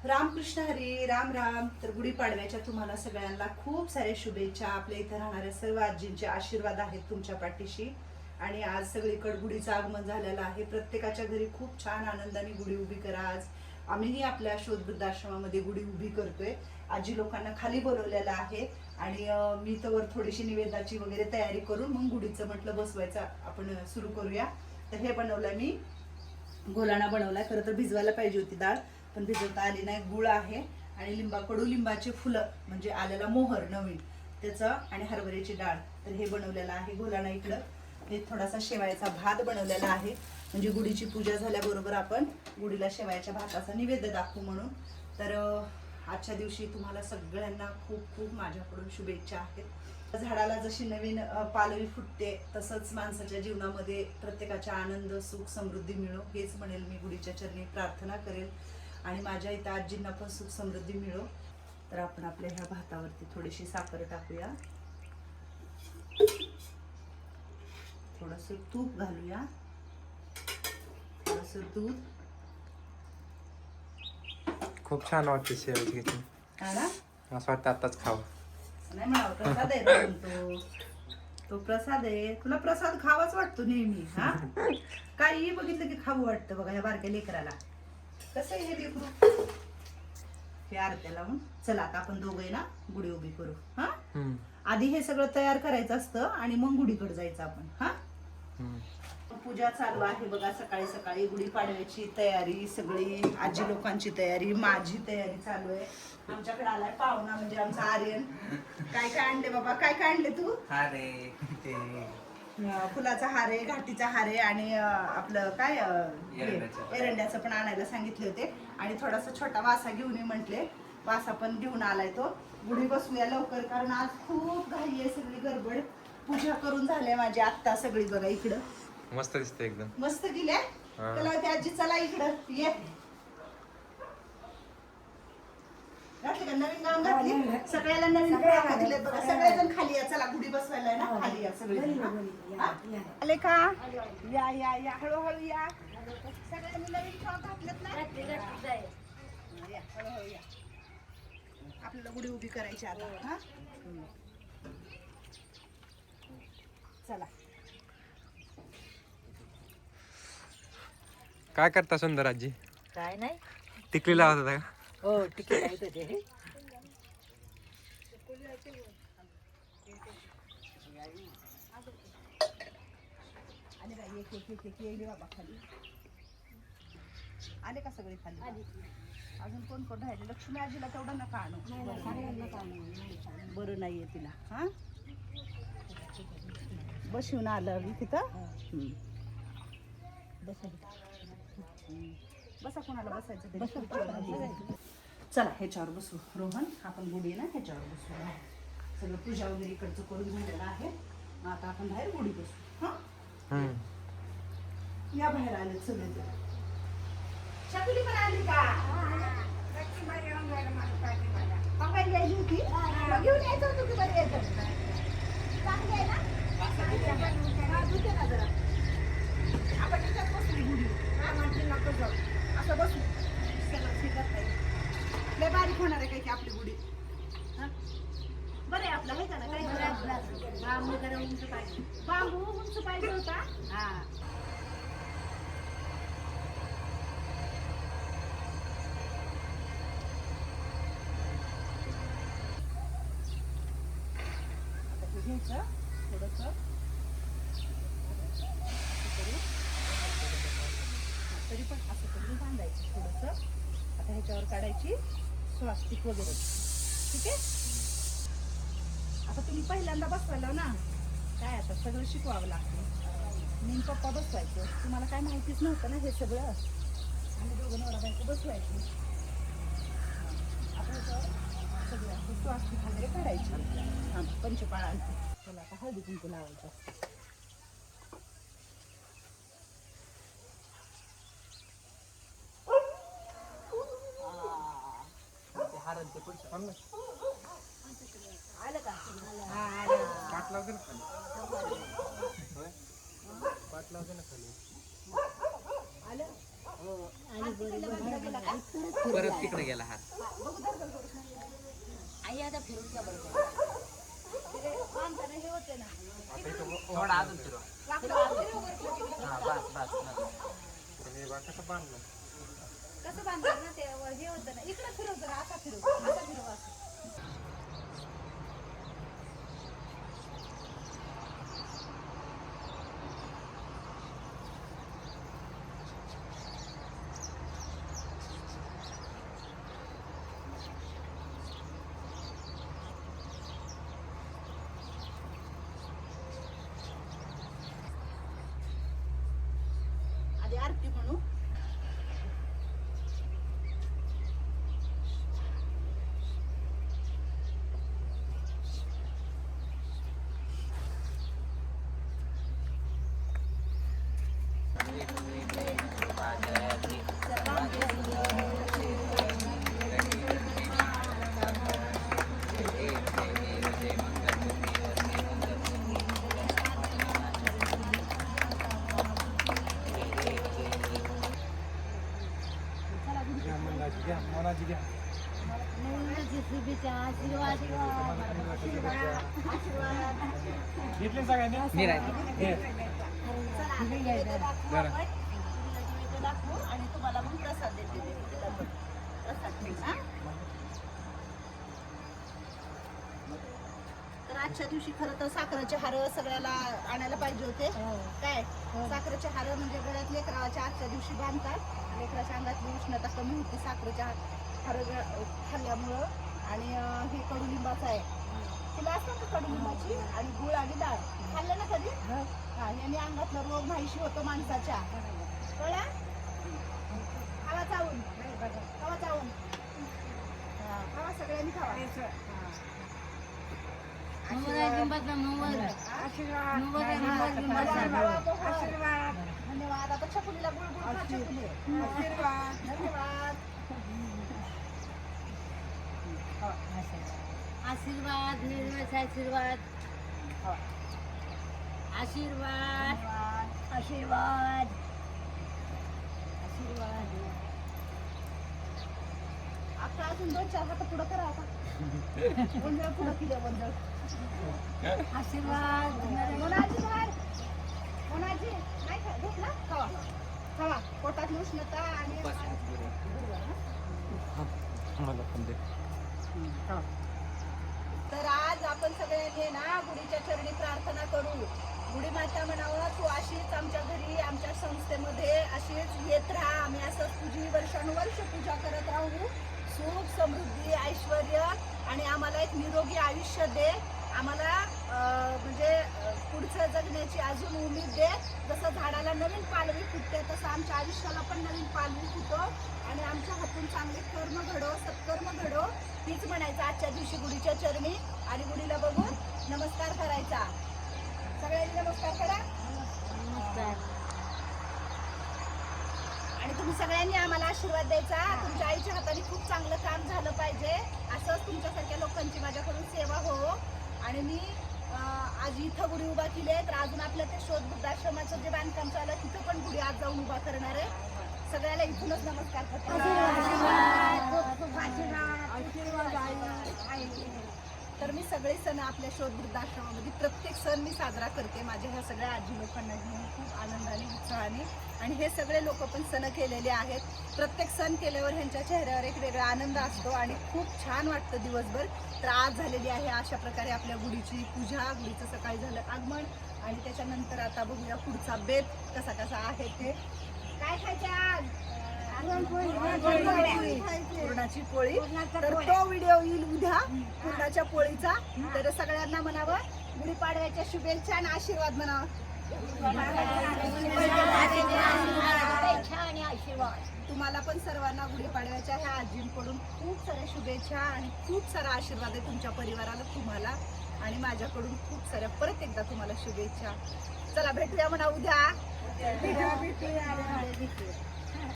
रामकृष्ण हरी राम राम. तर गुढीपाडव्याच्या तुम्हाला सगळ्यांना खूप साऱ्या शुभेच्छा. आपल्या इथे राहणाऱ्या सर्व आजींचे आशीर्वाद आहेत तुमच्या पाठीशी. आणि आज सगळीकडे गुढीचं आगमन झालेलं आहे. प्रत्येकाच्या घरी खूप छान आनंदाने गुढी उभी करा. आज आम्हीही आपल्या शोध वृद्धाश्रमामध्ये गुढी उभी करतोय. आजी लोकांना खाली बोलवलेलं आहे आणि मी तर थोडीशी निवेदाची वगैरे तयारी करून मग गुढीचं म्हटलं बसवायचं आपण सुरू करूया. तर हे बनवलंय मी, गोलाणा बनवलाय. खरं तर भिजवायला पाहिजे होती डाळ, पण भिजवता आली नाही. गुळ आहे आणि कडुलिंबाचे फुलं म्हणजे आलेला मोहर नवीन त्याचं आणि हरभऱ्याची डाळ. तर हे बनवलेलं आहे गोलाणा. इकडं हे थोडासा शेवयाचा भात बनवलेला आहे, म्हणजे गुढीची पूजा झाल्याबरोबर आपण गुढीला शेवयाच्या भाताचा निवेद्य दाखवू म्हणून. तर आजच्या दिवशी तुम्हाला सगळ्यांना खूप खूप माझ्याकडून शुभेच्छा आहेत. झाडाला जशी नवीन पालवी फुटते तसंच माणसाच्या जीवनामध्ये प्रत्येकाच्या आनंद सुख समृद्धी मिळो हेच म्हणेल मी. गुढीच्या चरणी प्रार्थना करेल आणि माझ्या इथं आजींना पण सुख समृद्धी मिळो. तर आपण आपल्या ह्या भातावरती थोडीशी साखर टाकूया, थोडंसं तूप घालूया, थोडंसं दूध. खूप छान वाटते शेवची. हा ना, असं वाटतं आताच खावं. नाही म्हणावं प्रसाद आहे रे तो प्रसाद आहे. तुला प्रसाद खावाच वाटतो नेहमी. हा काही बघितलं की खाऊ वाटतं बघा या बारक्या लेकराला. कसं आहे हे लेकरू. हे आरत्या लावून चला आता आपण दोघे ना गुढी उभी करू. हा आधी हे सगळं तयार करायचं असतं आणि मग गुढीकडे जायचं आपण. हा पूजा चालू आहे बघा. सकाळी सकाळी गुढीपाडव्याची तयारी, सगळी आजी लोकांची तयारी, माझी तयारी चालू आहे. आमच्याकडे आलाय पाहुणा म्हणजे आमचा आर्यन. काय काय आणले बाबा, काय काय आणले तू? अरे ते फुलाचा हार आहे, घाटीचा हार आहे आणि आपलं काय एरंड्याचं पण आणायला सांगितले होते. आणि थोडासा छोटा वासा घेऊन ये म्हटले. वासा पण घेऊन आलाय तो. गुढी बसवूया लवकर कारण आज खूप घाई आहे, सगळी गडबड. पूजा करून झाले माझी आत्ता सगळी बघा. इकडं मस्त दिसते एकदम. मस्त गेल्या त्याला. त्या आजी चला इकडं ये. घातली का नवीन गाऊन घातली? सगळ्याला नवीन फ्रॉक दिलेत बघा. सगळेजण खाली या. चला गुढी बसवायला आहे ना, खाली या सगळे. आले का? या या या हळूहळू या. सगळ्यांनी नवीन फ्रॉक घातलेत ना, या हळूहळू या. आपल्याला गुढी उभी करायची आता. हा चला. काय करता सुंदर आजी? काय नाही. टिकली लावत होता का? हो तिकीट आहे ते. आले का? एक एक एक एक येईल बाबा खाली. आले का सगळे खाली? अजून कोण कोण राहिले? लक्ष्मी आजीला तेवढं नका आणू. बरं नाहीये तिला. हा बसवून आलं तिथं. बसा, कोणाला बसायचं ते. चला ह्याच्यावर बसू. रोहन आपण गुढी ना ह्याच्यावर बसू. सगळं पूजा वगैरे इकडचं करून झालेलं आहे. आता आपण बाहेर गुढी बसू. हा या बाहेर आले सगळे. शकुली पण आली का? पंगाई यायची होती, घेऊन यायचं होतं. तुम्हाला यायचं चांगली आहे ना. दुखे ना जरा. आपण इथं बसली गुढी. असं बसू सगळं शिकत नाही. लय बारीक होणार आहे काय की आपली गुढी. बरं आहे आपलं, आहे का ना? काही बांबू उंच पाहिजे होता. हा घ्यायचं थोडंसं तरी पण असं करून बांधायचं थोडंसं. आता ह्याच्यावर काढायची स्वास्तिक वगैरे. ठीक आहे. आता तुम्ही पहिल्यांदा बसवायला ना, काय आता सगळं शिकवावं लागतं. मी पप्पा बसवायचं, तुम्हाला काय माहितीच नव्हतं ना हे सगळं. आणि दोघं नवरा बायको बसवायचं. आता ह्याच्यावर सगळं स्वास्तिक वगैरे काढायची. पंचपाळांची. चला आता हळदी कुंकू लावायचं. आलं का? पाठ लावते ना खाली. पाठ लावते ना खाली. आलं. परत तिकडे गेला हा आई आता फिरून का बरोबर हे होते ना थोडा अजून फिरवा हा बस बस कसं बांधलं कसं बांधतात ना ते हे होतं ना इकडे फिरव जरा असा फिरव असा फिरव असं आधी आरती म्हणू मनाची घ्या घेतले सगळ्यांनी मी राहते बरं दाखवू आणि तुम्हाला मग प्रसाद देते प्रसाद हा? तर आजच्या दिवशी खरं तर साखरेचे हार सगळ्याला आणायला पाहिजे होते काय साखरेचे हार म्हणजे गळ्यात लेकराच्या आजच्या दिवशी बांधतात लेकराच्या अंगातली उष्णता कमी होते साखरेच्या हार खाल्ल्यामुळं आणि हे कडुलिंबाचं आहे तिला असतं का कडुलिंबाची आणि गुळ आणि डाळ खाल्लं ना कधी हा याने अंगातला रोग नाहीशी होतो माणसाच्या कळा खावा चावून खावा चावून खावा सगळ्यांनी खावा धन्यवाद आता छकुलीला गुळ गुळ खा छकुली धन्यवाद आशीर्वाद निर्मळ आशीर्वाद आशीर्वाद आशीर्वाद आशीर्वाद आता अजून 2-4 हात पुढं करा आता वंजळ पुढं केलं वंजळ आशीर्वाद मोनाजी बाहेर मोनाजी नाही खा घेतला खावा खावा पोटातली उष्णता आणि मला पण दे तर आज आपण सगळ्यांनी ना गुढीच्या चरणी प्रार्थना करू गुढी माता म्हणावं तू अशीच आमच्या घरी आमच्या संस्थेमध्ये अशीच येत राहा आम्ही असं तुझी वर्षानुवर्ष पूजा करत राहू सुख समृद्धी ऐश्वर आणि आम्हाला एक निरोगी आयुष्य दे आम्हाला म्हणजे पुढचं जगण्याची अजून उमेद दे जसं झाडाला नवीन पालवी फुटते तसं आमच्या आयुष्याला पण नवीन पालवी फुटो आणि आमच्या हातून चांगले कर्म घडो सत्कर्म घडो तीच म्हणायचं आजच्या दिवशी गुढीच्या चरणी आणि गुढीला बघून नमस्कार करायचा सगळ्यांनी नमस्कार करा आणि तुम्ही सगळ्यांनी आम्हाला आशीर्वाद द्यायचा तुमच्या आईच्या हाताने खूप चांगलं काम झालं पाहिजे असंच तुमच्यासारख्या लोकांची माझ्याकडून सेवा हो आणि मी आज इथं गुढी उभा केली आहे तर अजून आपल्या ते शोध वृद्धाश्रमाचं जे बांधकाम चालू आहे तिथं पण गुढी आज जाऊन उभा करणार आहे सगळ्याला इथूनच नमस्कार करते तर मी सगळे सण आपल्या शोध वृद्धाश्रमामध्ये प्रत्येक सण मी साजरा करते माझ्या ह्या सगळ्या आजी लोकांना घेऊन खूप आनंदाने उत्साहाने आणि हे सगळे लोक पण सण केलेले आहेत प्रत्येक सण केल्यावर ह्यांच्या चेहऱ्यावर एक वेगळा आनंद असतो आणि खूप छान वाटतं दिवसभर तर आज झालेली आहे अशा प्रकारे आपल्या गुढीची पूजा गुढीचं सकाळी झालं आगमन आणि त्याच्यानंतर आता बघूया पुढचा बेत कसा कसा आहे ते काय खायचं आज पुरणाची पोळी तर तो व्हिडिओ येईल उद्या पुरणाच्या पोळीचा तर सगळ्यांना म्हणावं गुढीपाडव्याच्या शुभेच्छा आणि आशीर्वाद म्हणावं आणि आशीर्वाद तुम्हाला पण सर्वांना गुढीपाडव्याच्या ह्या आजींकडून खूप साऱ्या शुभेच्छा आणि खूप सारा आशीर्वाद आहे तुमच्या परिवाराला तुम्हाला आणि माझ्याकडून खूप साऱ्या परत एकदा तुम्हाला शुभेच्छा चला भेटूया म्हणा उद्या